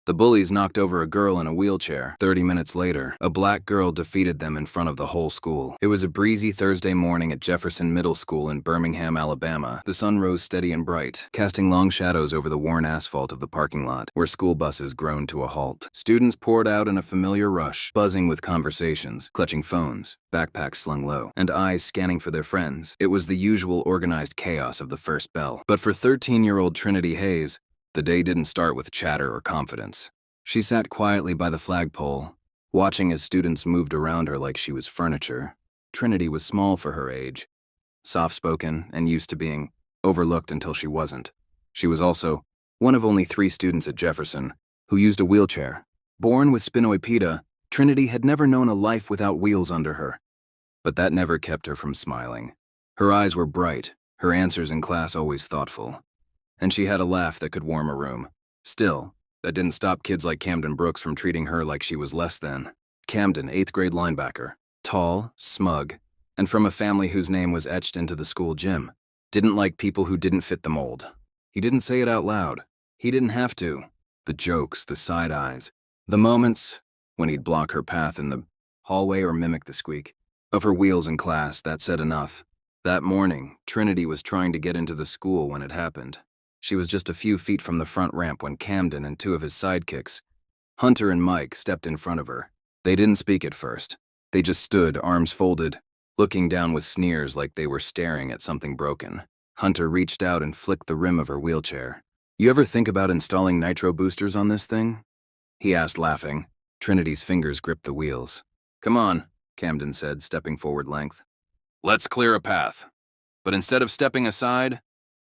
The bullies knocked over a girl in a wheelchair. 30 minutes later, a black girl defeated them in front of the whole school. It was a breezy Thursday morning at Jefferson Middle School in Birmingham, Alabama. The sun rose steady and bright, casting long shadows over the worn asphalt of the parking lot, where school buses groaned to a halt. Students poured out in a familiar rush, buzzing with conversations, clutching phones, backpacks slung low, and eyes scanning for their friends. It was the usual organized chaos of the first bell. But for 13-year-old Trinity Hayes, the day didn't start with chatter or confidence. She sat quietly by the flagpole, watching as students moved around her like she was furniture. Trinity was small for her age, soft-spoken and used to being overlooked until she wasn't. She was also one of only 3 students at Jefferson who used a wheelchair. Born with spinoipeda, Trinity had never known a life without wheels under her. But that never kept her from smiling. Her eyes were bright, her answers in class always thoughtful. And she had a laugh that could warm a room. Still, that didn't stop kids like Camden Brooks from treating her like she was less than. Camden, 8th grade linebacker, tall, smug, and from a family whose name was etched into the school gym, didn't like people who didn't fit the mold. He didn't say it out loud. He didn't have to. The jokes, the side eyes, the moments when he'd block her path in the hallway or mimic the squeak of her wheels in class, that said enough. That morning, Trinity was trying to get into the school when it happened. She was just a few feet from the front ramp when Camden and 2 of his sidekicks, Hunter and Mike, stepped in front of her. They didn't speak at first. They just stood, arms folded, looking down with sneers like they were staring at something broken. Hunter reached out and flicked the rim of her wheelchair. "You ever think about installing nitro boosters on this thing?" he asked, laughing. Trinity's fingers gripped the wheels. "Come on," Camden said, stepping forward length. "Let's clear a path." But instead of stepping aside,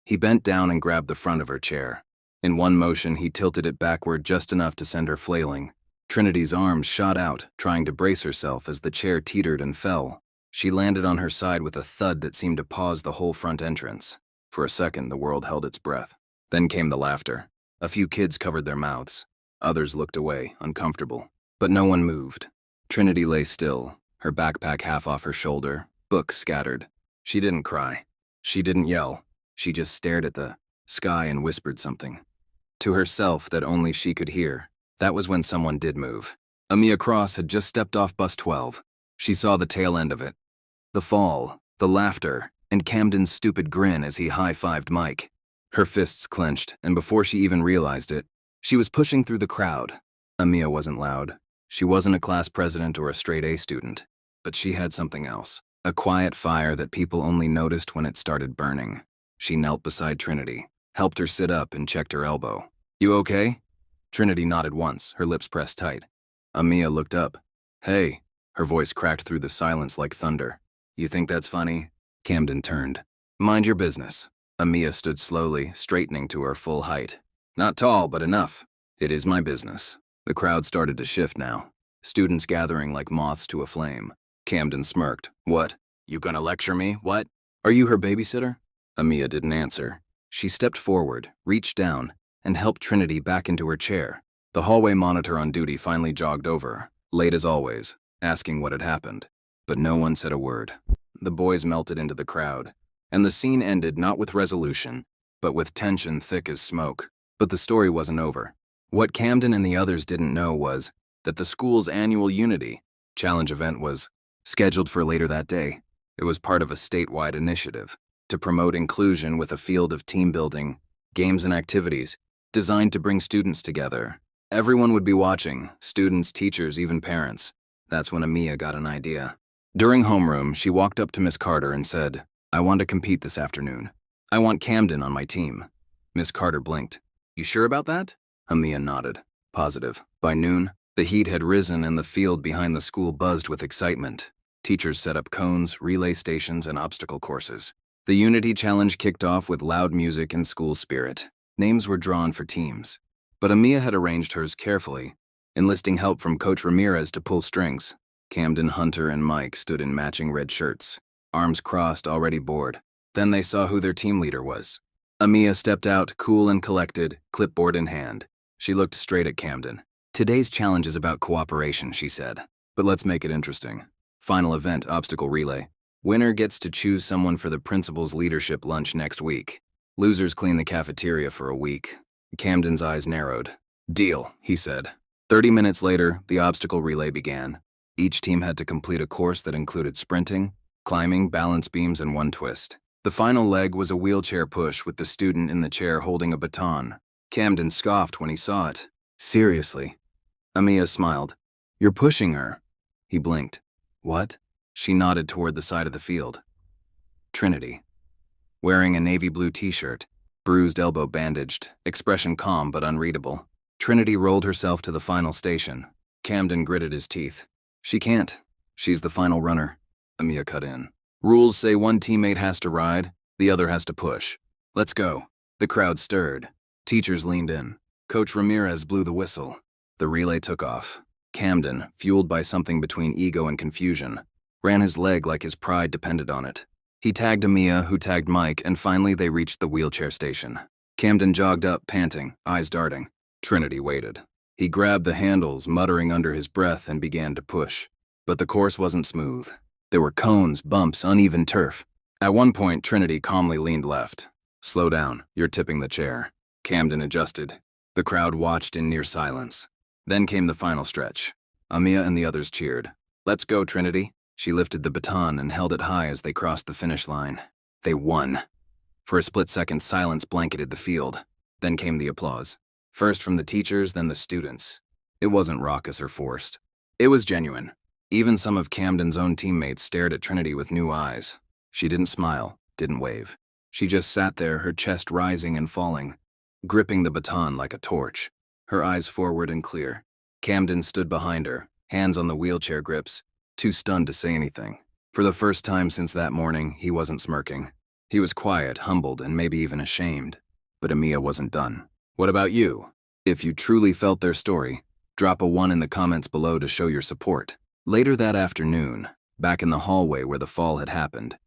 he bent down and grabbed the front of her chair. In one motion, he tilted it backward just enough to send her flailing. Trinity's arms shot out, trying to brace herself as the chair teetered and fell. She landed on her side with a thud that seemed to pause the whole front entrance. For a second, the world held its breath. Then came the laughter. A few kids covered their mouths. Others looked away, uncomfortable. But no one moved. Trinity lay still, her backpack half off her shoulder, books scattered. She didn't cry. She didn't yell. She just stared at the sky and whispered something to herself that only she could hear. That was when someone did move. Amia Cross had just stepped off bus 12. She saw the tail end of it. The fall, the laughter, and Camden's stupid grin as he high-fived Mike. Her fists clenched, and before she even realized it, she was pushing through the crowd. Amia wasn't loud. She wasn't a class president or a straight-A student. But she had something else. A quiet fire that people only noticed when it started burning. She knelt beside Trinity, helped her sit up, and checked her elbow. "You okay?" Trinity nodded once, her lips pressed tight. Amia looked up. "Hey," her voice cracked through the silence like thunder. "You think that's funny?" Camden turned. "Mind your business." Amia stood slowly, straightening to her full height. "Not tall, but enough. It is my business." The crowd started to shift now, students gathering like moths to a flame. Camden smirked. "What? You gonna lecture me? What? Are you her babysitter?" Amia didn't answer. She stepped forward, reached down, and helped Trinity back into her chair. The hallway monitor on duty finally jogged over, late as always, asking what had happened. But no one said a word. The boys melted into the crowd, and the scene ended not with resolution, but with tension thick as smoke. But the story wasn't over. What Camden and the others didn't know was that the school's annual Unity Challenge event was scheduled for later that day. It was part of a statewide initiative to promote inclusion with a field of team building, games and activities designed to bring students together. Everyone would be watching, students, teachers, even parents. That's when Amia got an idea. During homeroom, she walked up to Miss Carter and said, "I want to compete this afternoon. I want Camden on my team." Miss Carter blinked. "You sure about that?" Amia nodded. "Positive." By noon, the heat had risen and the field behind the school buzzed with excitement. Teachers set up cones, relay stations, and obstacle courses. The Unity Challenge kicked off with loud music and school spirit. Names were drawn for teams. But Amia had arranged hers carefully, enlisting help from Coach Ramirez to pull strings. Camden, Hunter, and Mike stood in matching red shirts, arms crossed, already bored. Then they saw who their team leader was. Amia stepped out, cool and collected, clipboard in hand. She looked straight at Camden. "Today's challenge is about cooperation," she said. "But let's make it interesting. Final event, obstacle relay. Winner gets to choose someone for the principal's leadership lunch next week. Losers clean the cafeteria for a week." Camden's eyes narrowed. Deal, he said. 30 minutes later, the obstacle relay began. Each team had to complete a course that included sprinting, climbing, balance beams, and one twist. The final leg was a wheelchair push with the student in the chair holding a baton. Camden scoffed when he saw it. Seriously? Amia smiled. You're pushing her. He blinked. What? She nodded toward the side of the field. Trinity. Wearing a navy blue t-shirt, bruised elbow bandaged, expression calm but unreadable. Trinity rolled herself to the final station. Camden gritted his teeth. She can't. She's the final runner. Amia cut in. Rules say one teammate has to ride, the other has to push. Let's go. The crowd stirred. Teachers leaned in. Coach Ramirez blew the whistle. The relay took off. Camden, fueled by something between ego and confusion, ran his leg like his pride depended on it. He tagged Amia, who tagged Mike, and finally they reached the wheelchair station. Camden jogged up, panting, eyes darting. Trinity waited. He grabbed the handles, muttering under his breath, and began to push. But the course wasn't smooth. There were cones, bumps, uneven turf. At one point, Trinity calmly leaned left. Slow down, you're tipping the chair. Camden adjusted. The crowd watched in near silence. Then came the final stretch. Amia and the others cheered. Let's go, Trinity. She lifted the baton and held it high as they crossed the finish line. They won. For a split second, silence blanketed the field. Then came the applause. First from the teachers, then the students. It wasn't raucous or forced. It was genuine. Even some of Camden's own teammates stared at Trinity with new eyes. She didn't smile, didn't wave. She just sat there, her chest rising and falling, gripping the baton like a torch, her eyes forward and clear. Camden stood behind her, hands on the wheelchair grips, too stunned to say anything. For the first time since that morning, he wasn't smirking. He was quiet, humbled, and maybe even ashamed. But Amia wasn't done. What about you? If you truly felt their story, drop a 1 in the comments below to show your support. Later that afternoon, back in the hallway where the fall had happened,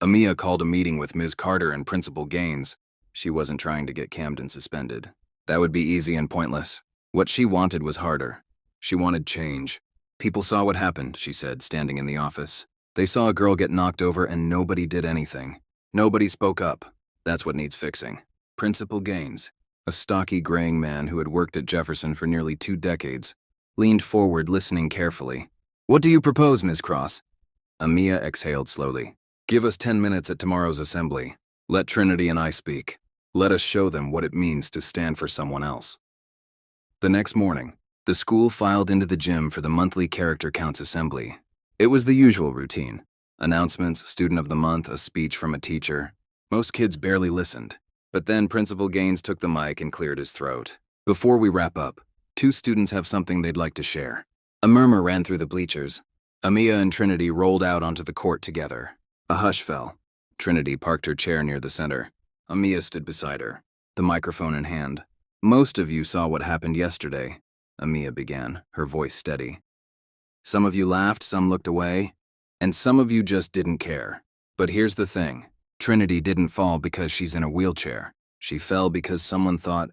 Amia called a meeting with Ms. Carter and Principal Gaines. She wasn't trying to get Camden suspended. That would be easy and pointless. What she wanted was harder. She wanted change. People saw what happened, she said, standing in the office. They saw a girl get knocked over and nobody did anything. Nobody spoke up. That's what needs fixing. Principal Gaines, a stocky, graying man who had worked at Jefferson for nearly 2 decades, leaned forward, listening carefully. What do you propose, Ms. Cross? Amia exhaled slowly. Give us 10 minutes at tomorrow's assembly. Let Trinity and I speak. Let us show them what it means to stand for someone else. The next morning, the school filed into the gym for the monthly character counts assembly. It was the usual routine. Announcements, student of the month, a speech from a teacher. Most kids barely listened. But then Principal Gaines took the mic and cleared his throat. Before we wrap up, 2 students have something they'd like to share. A murmur ran through the bleachers. Amia and Trinity rolled out onto the court together. A hush fell. Trinity parked her chair near the center. Amia stood beside her, the microphone in hand. Most of you saw what happened yesterday, Amia began, her voice steady. Some of you laughed, some looked away, and some of you just didn't care. But here's the thing. Trinity didn't fall because she's in a wheelchair. She fell because someone thought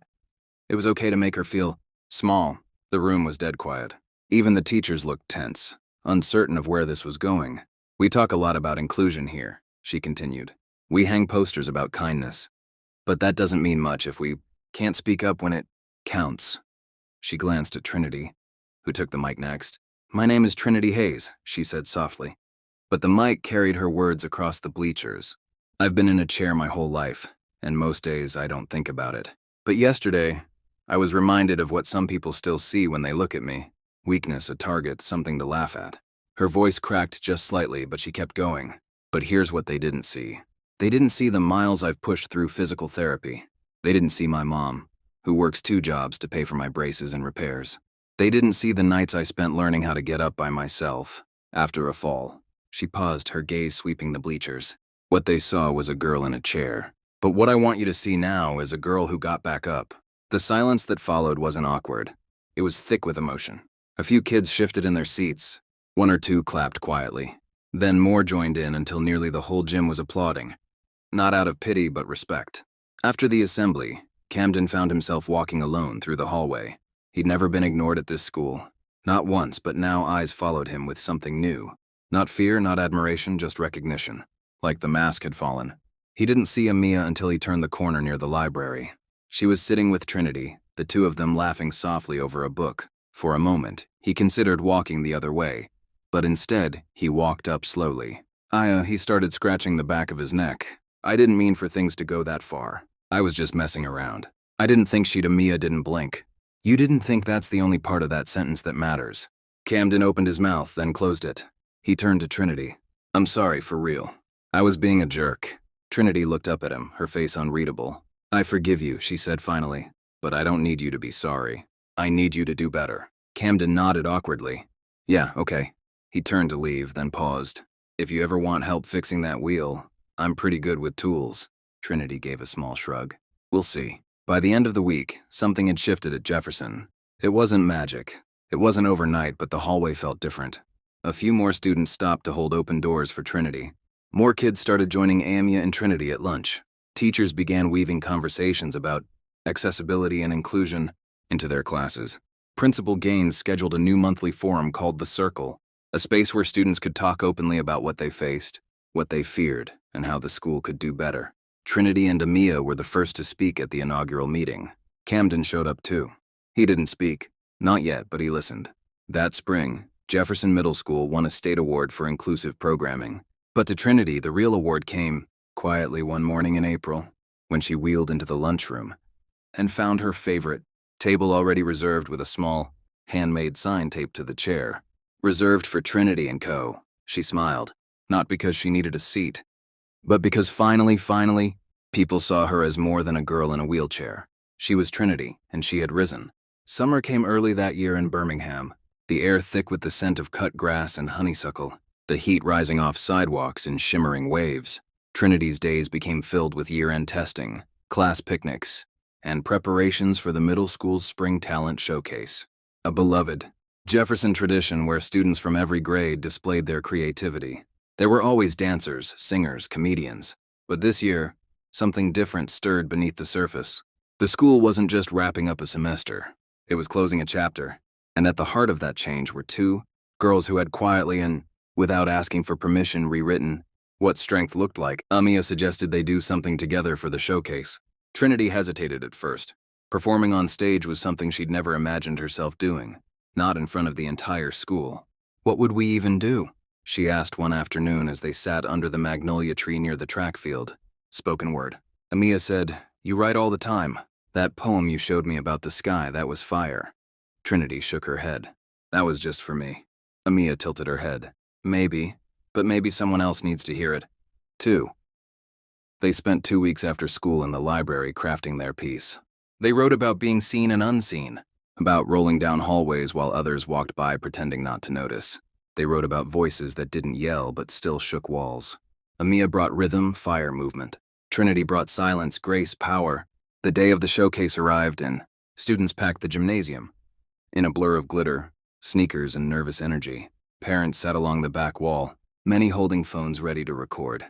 it was okay to make her feel small. The room was dead quiet. Even the teachers looked tense, uncertain of where this was going. We talk a lot about inclusion here, she continued. We hang posters about kindness. But that doesn't mean much if we can't speak up when it counts. She glanced at Trinity, who took the mic next. My name is Trinity Hayes, she said softly. But the mic carried her words across the bleachers. I've been in a chair my whole life, and most days I don't think about it. But yesterday, I was reminded of what some people still see when they look at me. Weakness, a target, something to laugh at. Her voice cracked just slightly, but she kept going. But here's what they didn't see. They didn't see the miles I've pushed through physical therapy. They didn't see my mom, who works 2 jobs to pay for my braces and repairs. They didn't see the nights I spent learning how to get up by myself, after a fall. She paused, her gaze sweeping the bleachers. What they saw was a girl in a chair. But what I want you to see now is a girl who got back up. The silence that followed wasn't awkward. It was thick with emotion. A few kids shifted in their seats. 1 or 2 clapped quietly. Then more joined in until nearly the whole gym was applauding. Not out of pity, but respect. After the assembly, Camden found himself walking alone through the hallway. He'd never been ignored at this school. Not once, but now eyes followed him with something new. Not fear, not admiration, just recognition. Like the mask had fallen. He didn't see Amia until he turned the corner near the library. She was sitting with Trinity, the two of them laughing softly over a book. For a moment, he considered walking the other way, but instead, he walked up slowly. He started scratching the back of his neck. I didn't mean for things to go that far. I was just messing around. I didn't think Mia didn't blink. You didn't think that's the only part of that sentence that matters. Camden opened his mouth, then closed it. He turned to Trinity. I'm sorry, for real. I was being a jerk. Trinity looked up at him, her face unreadable. I forgive you, she said finally, but I don't need you to be sorry. I need you to do better. Camden nodded awkwardly. Yeah, okay. He turned to leave, then paused. If you ever want help fixing that wheel, I'm pretty good with tools. Trinity gave a small shrug. We'll see. By the end of the week, something had shifted at Jefferson. It wasn't magic. It wasn't overnight, but the hallway felt different. A few more students stopped to hold open doors for Trinity. More kids started joining Amia and Trinity at lunch. Teachers began weaving conversations about accessibility and inclusion into their classes. Principal Gaines scheduled a new monthly forum called The Circle, a space where students could talk openly about what they faced, what they feared, and how the school could do better. Trinity and Amia were the first to speak at the inaugural meeting. Camden showed up too. He didn't speak. Not yet, but he listened. That spring, Jefferson Middle School won a state award for inclusive programming. But to Trinity, the real award came quietly one morning in April, when she wheeled into the lunchroom and found her favorite table already reserved with a small, handmade sign taped to the chair. Reserved for Trinity and Co. She smiled, not because she needed a seat, but because finally, people saw her as more than a girl in a wheelchair. She was Trinity, and she had risen. Summer came early that year in Birmingham, the air thick with the scent of cut grass and honeysuckle, the heat rising off sidewalks in shimmering waves. Trinity's days became filled with year-end testing, class picnics, and preparations for the middle school's spring talent showcase. A beloved Jefferson tradition where students from every grade displayed their creativity. There were always dancers, singers, comedians, but this year, something different stirred beneath the surface. The school wasn't just wrapping up a semester, it was closing a chapter, and at the heart of that change were two girls who had quietly and, without asking for permission, rewritten what strength looked like. Amia suggested they do something together for the showcase. Trinity hesitated at first. Performing on stage was something she'd never imagined herself doing, not in front of the entire school. What would we even do? She asked one afternoon as they sat under the magnolia tree near the track field. Spoken word. Amia said, You write all the time. That poem you showed me about the sky, that was fire. Trinity shook her head. That was just for me. Amia tilted her head. Maybe, but maybe someone else needs to hear it, too. They spent 2 weeks after school in the library crafting their piece. They wrote about being seen and unseen, about rolling down hallways while others walked by pretending not to notice. They wrote about voices that didn't yell but still shook walls. Amia brought rhythm, fire, movement. Trinity brought silence, grace, power. The day of the showcase arrived and students packed the gymnasium. In a blur of glitter, sneakers, and nervous energy, parents sat along the back wall, many holding phones ready to record.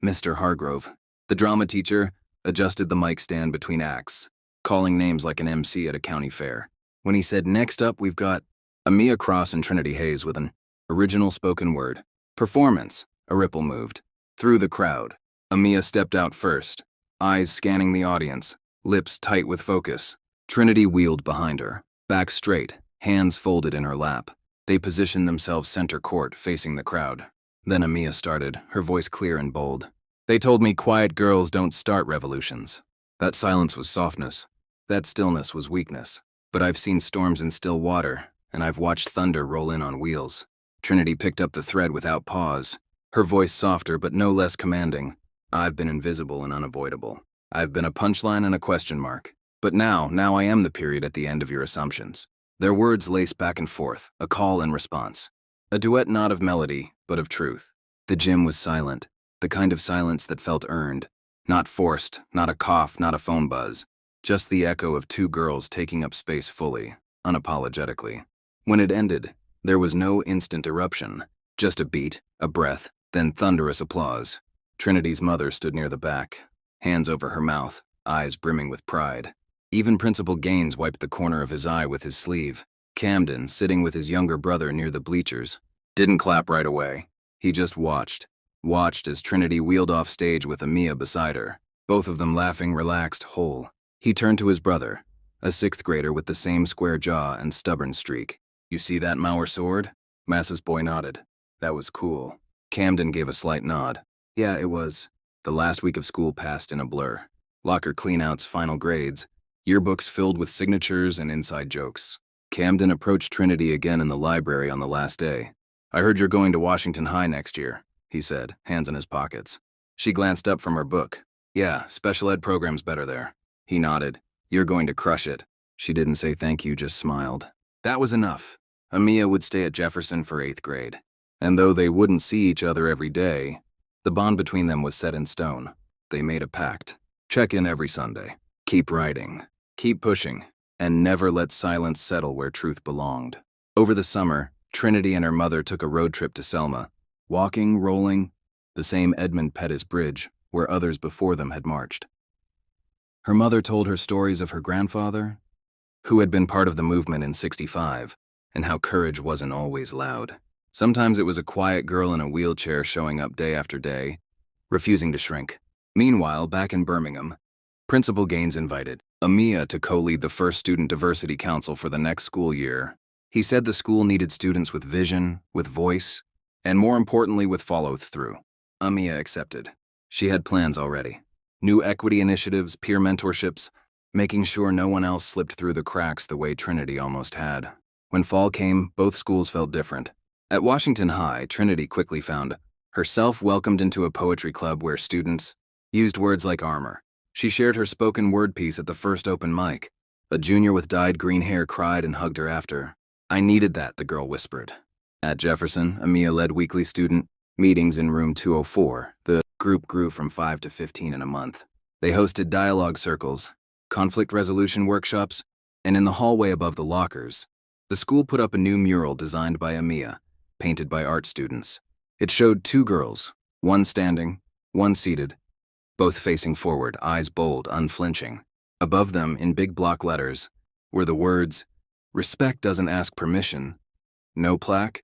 Mr. Hargrove, the drama teacher, adjusted the mic stand between acts, calling names like an MC at a county fair. When he said, Next up, we've got Amia Cross and Trinity Hayes with an original spoken word performance, a ripple moved. Through the crowd, Amia stepped out first, eyes scanning the audience, lips tight with focus. Trinity wheeled behind her, back straight, hands folded in her lap. They positioned themselves center court, facing the crowd. Then Amia started, her voice clear and bold. They told me quiet girls don't start revolutions. That silence was softness. That stillness was weakness. But I've seen storms in still water, and I've watched thunder roll in on wheels. Trinity picked up the thread without pause, her voice softer but no less commanding. I've been invisible and unavoidable. I've been a punchline and a question mark. But now I am the period at the end of your assumptions. Their words laced back and forth, a call and response. A duet not of melody, but of truth. The gym was silent, the kind of silence that felt earned. Not forced, not a cough, not a phone buzz. Just the echo of two girls taking up space fully, unapologetically. When it ended, there was no instant eruption. Just a beat, a breath, then thunderous applause. Trinity's mother stood near the back, hands over her mouth, eyes brimming with pride. Even Principal Gaines wiped the corner of his eye with his sleeve. Camden, sitting with his younger brother near the bleachers, didn't clap right away. He just watched as Trinity wheeled off stage with Amia beside her, both of them laughing, relaxed, whole. He turned to his brother, a sixth grader with the same square jaw and stubborn streak. "You see that Mauer sword?" Mass's boy nodded. "That was cool." Camden gave a slight nod. "Yeah, it was." The last week of school passed in a blur. Locker cleanouts, final grades, yearbooks filled with signatures and inside jokes. Camden approached Trinity again in the library on the last day. "I heard you're going to Washington High next year," he said, hands in his pockets. She glanced up from her book. "Yeah, special ed program's better there." He nodded. "You're going to crush it." She didn't say thank you, just smiled. That was enough. Amia would stay at Jefferson for 8th grade. And though they wouldn't see each other every day, the bond between them was set in stone. They made a pact. Check in every Sunday. Keep writing. Keep pushing. And never let silence settle where truth belonged. Over the summer, Trinity and her mother took a road trip to Selma. Walking, rolling, the same Edmund Pettus Bridge, where others before them had marched. Her mother told her stories of her grandfather, who had been part of the movement in '65, and how courage wasn't always loud. Sometimes it was a quiet girl in a wheelchair showing up day after day, refusing to shrink. Meanwhile, back in Birmingham, Principal Gaines invited Amia to co-lead the first Student Diversity Council for the next school year. He said the school needed students with vision, with voice, and more importantly, with follow-through. Amia accepted. She had plans already. New equity initiatives, peer mentorships, making sure no one else slipped through the cracks the way Trinity almost had. When fall came, both schools felt different. At Washington High, Trinity quickly found herself welcomed into a poetry club where students used words like armor. She shared her spoken word piece at the first open mic. A junior with dyed green hair cried and hugged her after. "I needed that," the girl whispered. At Jefferson, Amia led weekly student meetings in room 204. The group grew from 5 to 15 in a month. They hosted dialogue circles, conflict resolution workshops, and in the hallway above the lockers, the school put up a new mural designed by Amia, painted by art students. It showed two girls, one standing, one seated, both facing forward, eyes bold, unflinching. Above them, in big block letters, were the words, "Respect doesn't ask permission." No plaque,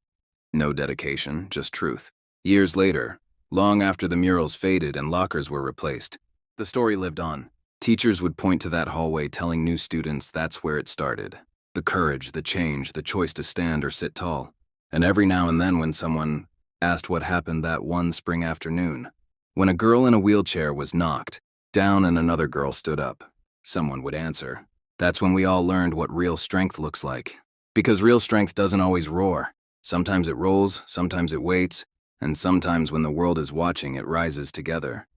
no dedication, just truth. Years later, long after the murals faded and lockers were replaced, the story lived on. Teachers would point to that hallway telling new students that's where it started. The courage, the change, the choice to stand or sit tall. And every now and then when someone asked what happened that one spring afternoon, when a girl in a wheelchair was knocked down and another girl stood up, someone would answer. That's when we all learned what real strength looks like. Because real strength doesn't always roar. Sometimes it rolls, sometimes it waits, and sometimes when the world is watching, it rises together.